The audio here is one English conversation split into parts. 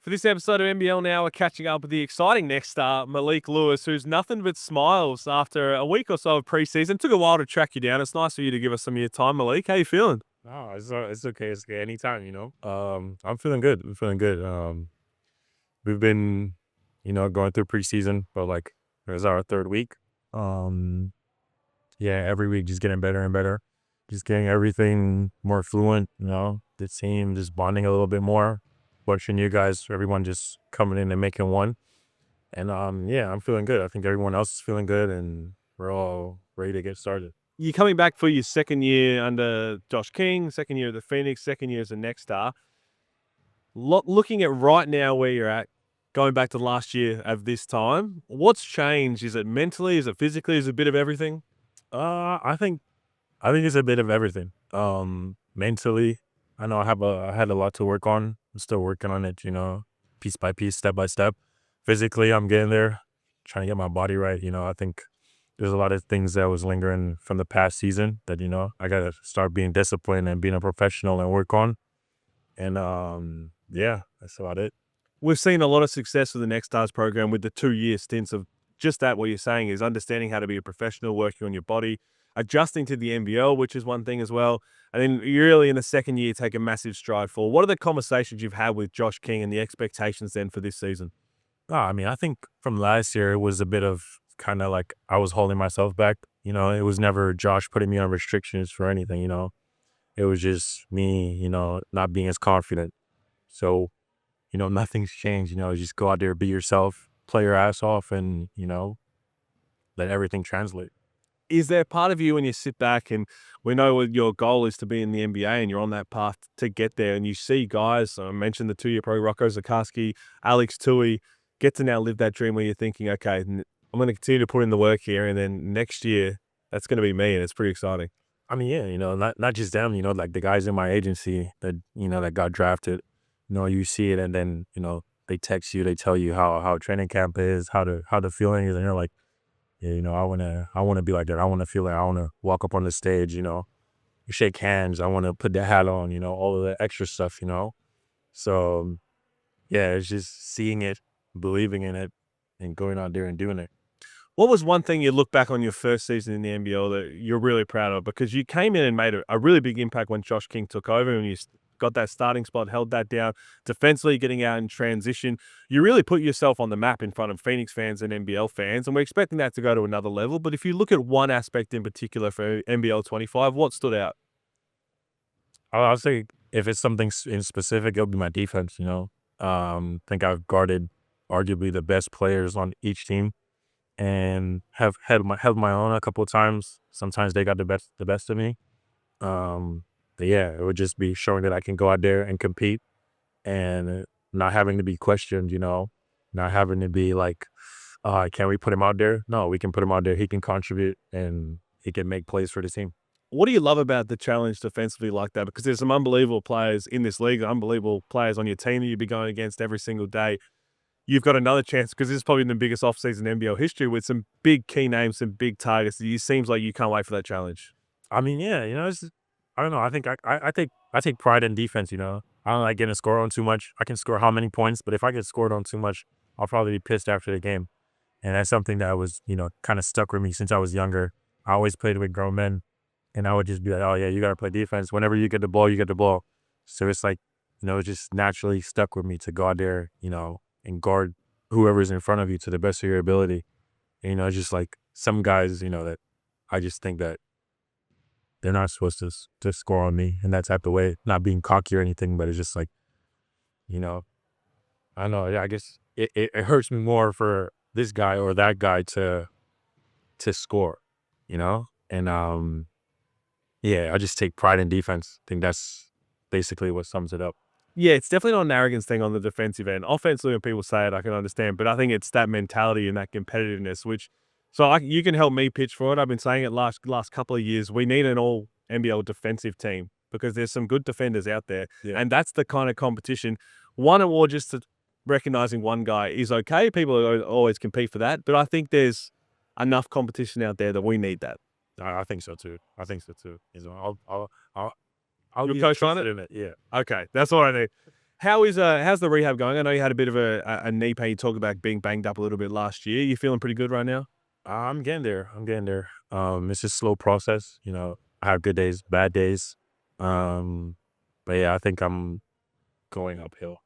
For this episode of NBL Now, we're catching up with the exciting next star, Malique Lewis, who's nothing but smiles after a week or so of preseason. Took a while to track you down. It's nice for you to give us some of your time, Malique. How you feeling? No, it's okay. It's okay. Anytime. I'm feeling good. I'm feeling good. We've been, going through preseason, but it's our third week. Yeah, every week just getting better and better, just getting everything more fluent. The team just bonding a little bit more. Watching you guys, everyone just coming in and making one. And yeah, I'm feeling good. I think everyone else is feeling good, and we're all ready to get started. You're coming back for your second year under Josh King, second year at the Phoenix, second year as a next star. Looking at right now where you're at, going back to last year at this time, what's changed? Is it mentally? Is it physically? Is it a bit of everything? I think it's a bit of everything. Mentally, I know I had a lot to work on. I'm still working on it, piece by piece, step by step. Physically, I'm getting there, trying to get my body right. I think there's a lot of things that was lingering from the past season that, I got to start being disciplined and being a professional and work on. And yeah, that's about it. We've seen a lot of success with the Next Stars program with the 2-year stints of just that. What you're saying is understanding how to be a professional, working on your body, adjusting to the NBL, which is one thing as well. And then you're really in the second year, take a massive stride forward. What are the conversations you've had with Josh King and the expectations then for this season? I think from last year, it was a bit of kind of like I was holding myself back. It was never Josh putting me on restrictions for anything, It was just me, not being as confident. So, nothing's changed, just go out there, be yourself, play your ass off, and, let everything translate. Is there part of you when you sit back and we know what your goal is to be in the NBA and you're on that path to get there, and you see guys, I mentioned the 2-year pro, Rocco Zakarsky, Alex Tui, get to now live that dream where you're thinking, okay, I'm going to continue to put in the work here, and then next year, that's going to be me, and it's pretty exciting. Yeah, not just them, like the guys in my agency that, that got drafted, you see it, and then, they text you, they tell you how training camp is, how the feeling is, and you're like, yeah, I want to be like that. I want to feel like I want to walk up on the stage, shake hands. I want to put the hat on, all of the extra stuff, So, yeah, it's just seeing it, believing in it, and going out there and doing it. What was one thing you look back on your first season in the NBL that you're really proud of? Because you came in and made a really big impact when Josh King took over, and you got that starting spot, held that down, defensively getting out in transition. You really put yourself on the map in front of Phoenix fans and NBL fans, and we're expecting that to go to another level. But if you look at one aspect in particular for NBL25, what stood out? I'll say if it's something in specific, it'll be my defense, I think I've guarded arguably the best players on each team and have held my own a couple of times. Sometimes they got the best of me. But yeah, it would just be showing that I can go out there and compete and not having to be questioned, not having to be like, can we put him out there? No, we can put him out there. He can contribute and he can make plays for the team. What do you love about the challenge defensively like that? Because there's some unbelievable players in this league, unbelievable players on your team that you'd be going against every single day. You've got another chance because this is probably the biggest offseason in NBL history with some big key names, some big targets. It seems like you can't wait for that challenge. Yeah, I don't know. I think I take pride in defense. I don't like getting scored on too much. I can score how many points, but if I get scored on too much, I'll probably be pissed after the game. And that's something that was, kind of stuck with me since I was younger. I always played with grown men, and I would just be like, oh yeah, you got to play defense. Whenever you get the ball, you get the ball. So it's like, it just naturally stuck with me to go out there, and guard whoever's in front of you to the best of your ability. And, just like some guys, that I just think that they're not supposed to score on me in that type of way, not being cocky or anything, but it's just like, I don't know. Yeah, I guess it hurts me more for this guy or that guy to score, and yeah, I just take pride in defense. I think that's basically what sums it up. Yeah, it's definitely not an arrogance thing on the defensive end. Offensively, when people say it, I can understand, but I think it's that mentality and that competitiveness, which, you can help me pitch for it. I've been saying it last couple of years. We need an all NBL defensive team because there's some good defenders out there, and that's the kind of competition. One award just to recognizing one guy is okay. People always compete for that, but I think there's enough competition out there that we need that. I think so too. I'll You'll be co-sign interested it? in it. Yeah. Okay, that's what I need. How's the rehab going? I know you had a bit of a knee pain. You talked about being banged up a little bit last year. You feeling pretty good right now? I'm getting there. I'm getting there. It's just a slow process. I have good days, bad days. Um, but yeah, I think I'm going uphill.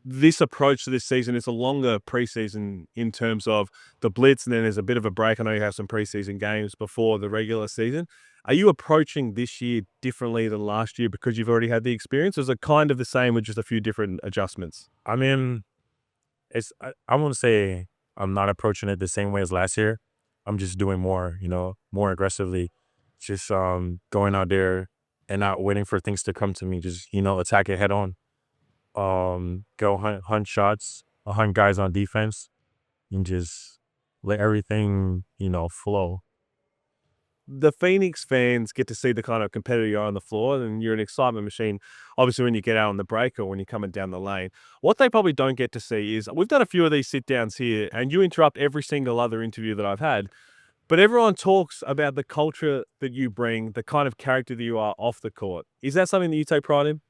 This approach to this season, it's a longer preseason in terms of the blitz, and then there's a bit of a break. I know you have some preseason games before the regular season. Are you approaching this year differently than last year because you've already had the experience? Or is it kind of the same with just a few different adjustments? I mean, I won't say I'm not approaching it the same way as last year. I'm just doing more, more aggressively. Just going out there and not waiting for things to come to me. Just, attack it head on. Go hunt shots, hunt guys on defense, and just let everything, flow. The Phoenix fans get to see the kind of competitor you are on the floor, and you're an excitement machine. Obviously, when you get out on the break or when you're coming down the lane, what they probably don't get to see is we've done a few of these sit downs here, and you interrupt every single other interview that I've had. But everyone talks about the culture that you bring, the kind of character that you are off the court. Is that something that you take pride in?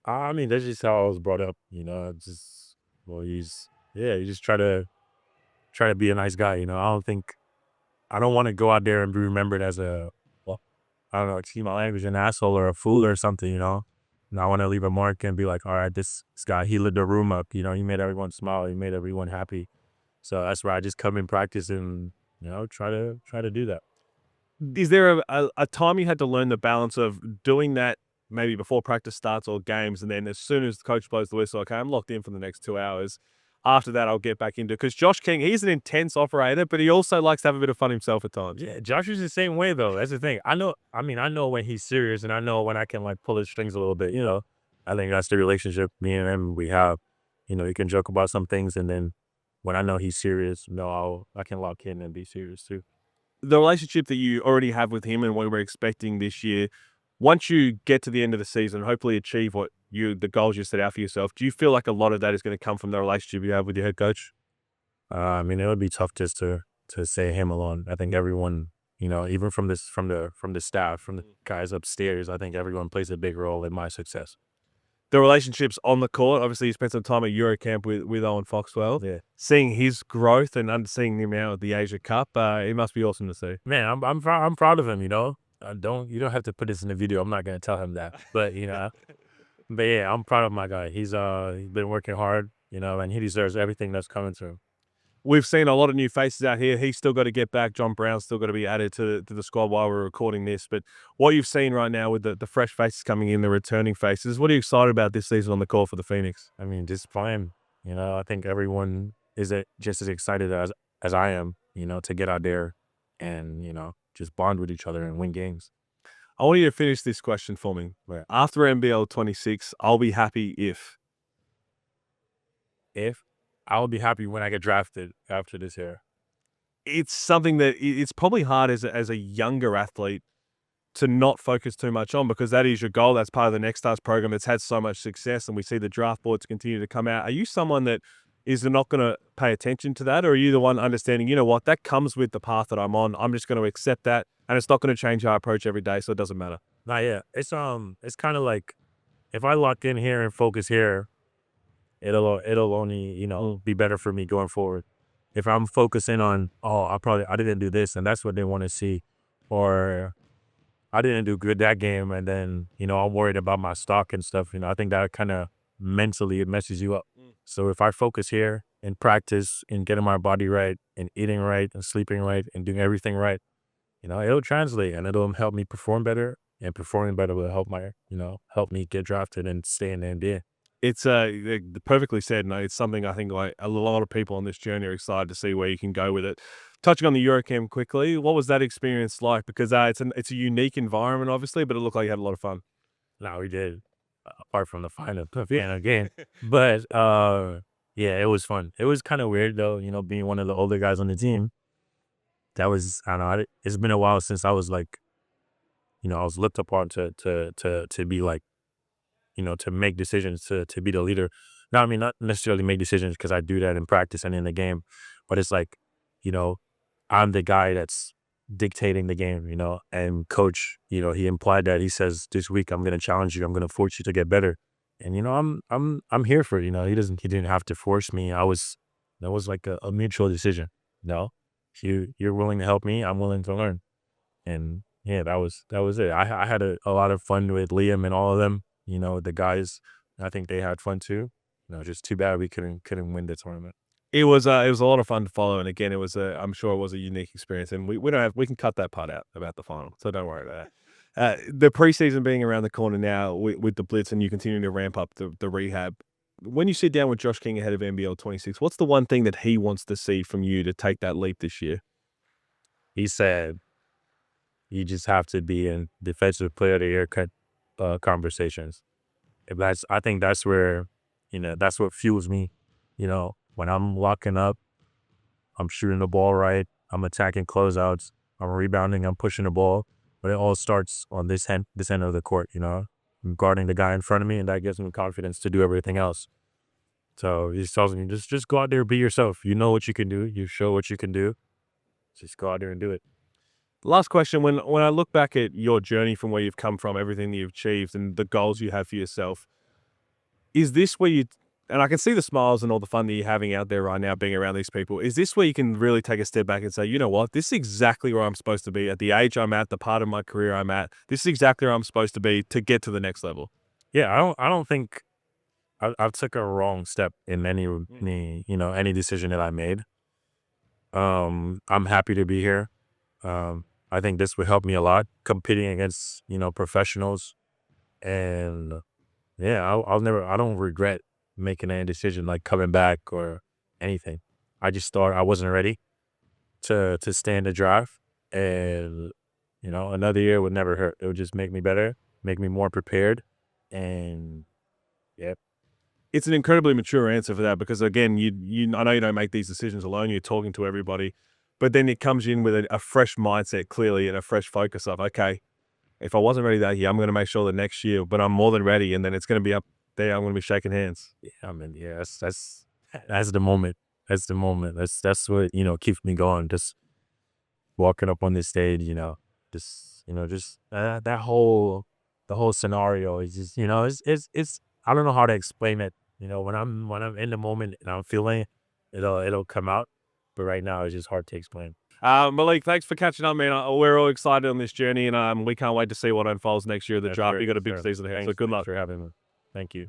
I mean, that's just how I was brought up. Just well, you just try to be a nice guy. I don't want to go out there and be remembered as well, I don't know, excuse my language, an asshole or a fool or something. And I want to leave a mark and be like, all right, this guy, he lit the room up. He made everyone smile. He made everyone happy. So that's where I just come in practice and, try to do that. Is there a time you had to learn the balance of doing that maybe before practice starts or games, and then as soon as the coach blows the whistle, okay, I'm locked in for the next 2 hours. After that, I'll get back into it. Because Josh King, he's an intense operator, but he also likes to have a bit of fun himself at times. Yeah, Josh is the same way though. That's the thing. I know when he's serious and I know when I can like pull his strings a little bit. I think that's the relationship me and him we have. You can joke about some things and then when I know he's serious, I can lock in and be serious too. The relationship that you already have with him and what we're expecting this year, once you get to the end of the season, hopefully achieve the goals you set out for yourself, do you feel like a lot of that is going to come from the relationship you have with your head coach? I mean, it would be tough just to say him alone. I think everyone, even from the staff, from the guys upstairs, I think everyone plays a big role in my success. The relationships on the court, obviously you spent some time at Eurocamp with Owen Foxwell. Yeah. Seeing his growth and seeing him now at the Asia Cup, it must be awesome to see. Man, I'm proud of him. You don't have to put this in the video. I'm not gonna tell him that, but but yeah, I'm proud of my guy. He's been working hard, and he deserves everything that's coming to him. We've seen a lot of new faces out here. He's still got to get back. John Brown's still got to be added to the squad while we're recording this. But what you've seen right now with the fresh faces coming in, the returning faces, what are you excited about this season on the court for the Phoenix? I mean, just playing. I think everyone is just as excited as I am, to get out there and, just bond with each other and win games. I want you to finish this question for me. Right. After NBL26, I'll be happy if I'll be happy when I get drafted after this year. It's something that it's probably hard as a younger athlete to not focus too much on, because that is your goal. That's part of the Next Stars program that's had so much success, and we see the draft boards continue to come out. Are you someone that is not going to pay attention to that, or are you the one understanding, that comes with the path that I'm on? I'm just going to accept that, and it's not going to change how I approach every day, so it doesn't matter. Not yet. It's kind of like if I lock in here and focus here, it'll only be better for me going forward. If I'm focusing on I didn't do this and that's what they want to see, or I didn't do good that game and then I'm worried about my stock and stuff. I think that kind of mentally it messes you up. So if I focus here and practice and getting my body right and eating right and sleeping right and doing everything right, it'll translate and it'll help me perform better, and performing better will help me get drafted and stay in the NBA. It's perfectly said. No, it's something I think like a lot of people on this journey are excited to see where you can go with it. Touching on the Eurocamp quickly, what was that experience like? Because it's a unique environment, obviously, but it looked like you had a lot of fun. No, we did, apart from the final game. But yeah, it was fun. It was kind of weird though, being one of the older guys on the team. That was, I don't know. It's been a while since I was like, I was looked upon to be like, to make decisions, to be the leader. Now, I mean, not necessarily make decisions because I do that in practice and in the game, but it's like, I'm the guy that's dictating the game, and coach, he implied that. He says, this week, I'm going to challenge you. I'm going to force you to get better. And I'm here for it. He didn't have to force me. That was like a mutual decision. No, if you're willing to help me, I'm willing to learn. And yeah, that was it. I had a lot of fun with Liam and all of them. The guys, I think they had fun too. Just too bad we couldn't win the tournament. It was a lot of fun to follow, and again, I'm sure it was a unique experience, and we can cut that part out about the final, so don't worry about that. The preseason being around the corner now with the blitz, and you continue to ramp up the rehab. When you sit down with Josh King ahead of NBL26, what's the one thing that he wants to see from you to take that leap this year? He said, "You just have to be in defensive player of the year conversations." I think that's where, that's what fuels me. When I'm locking up, I'm shooting the ball right, I'm attacking closeouts, I'm rebounding, I'm pushing the ball. But it all starts on this end of the court. I'm guarding the guy in front of me, and that gives me confidence to do everything else. So he tells me, just go out there, be yourself. You know what you can do. You show what you can do. Just go out there and do it. Last question: when I look back at your journey from where you've come from, everything that you've achieved, and the goals you have for yourself, is this where you? And I can see the smiles and all the fun that you're having out there right now, being around these people. Is this where you can really take a step back and say, you know what, this is exactly where I'm supposed to be at the age I'm at, the part of my career I'm at. This is exactly where I'm supposed to be to get to the next level. Yeah, I don't think I've took a wrong step in any decision that I made. I'm happy to be here. I think this would help me a lot competing against professionals, and yeah, I don't regret making any decision like coming back or anything. I just thought I wasn't ready to stand the drive, and another year would never hurt. It would just make me better, make me more prepared, and yeah. It's an incredibly mature answer for that because again, I know you don't make these decisions alone. You're talking to everybody, but then it comes in with a fresh mindset, clearly, and a fresh focus of, okay, if I wasn't ready that year, I'm going to make sure that next year, but I'm more than ready, and then it's going to be up there. I'm going to be shaking hands. Yeah, I mean, yeah, that's the moment. That's the moment. That's what keeps me going. Just walking up on this stage, that the whole scenario is just it's I don't know how to explain it. When I'm in the moment and I'm feeling it, it'll come out. But right now, it's just hard to explain. Malique, thanks for catching up, man. We're all excited on this journey, and we can't wait to see what unfolds next year at the draft. You got a big season ahead, so good luck. Thanks for having me. Thank you.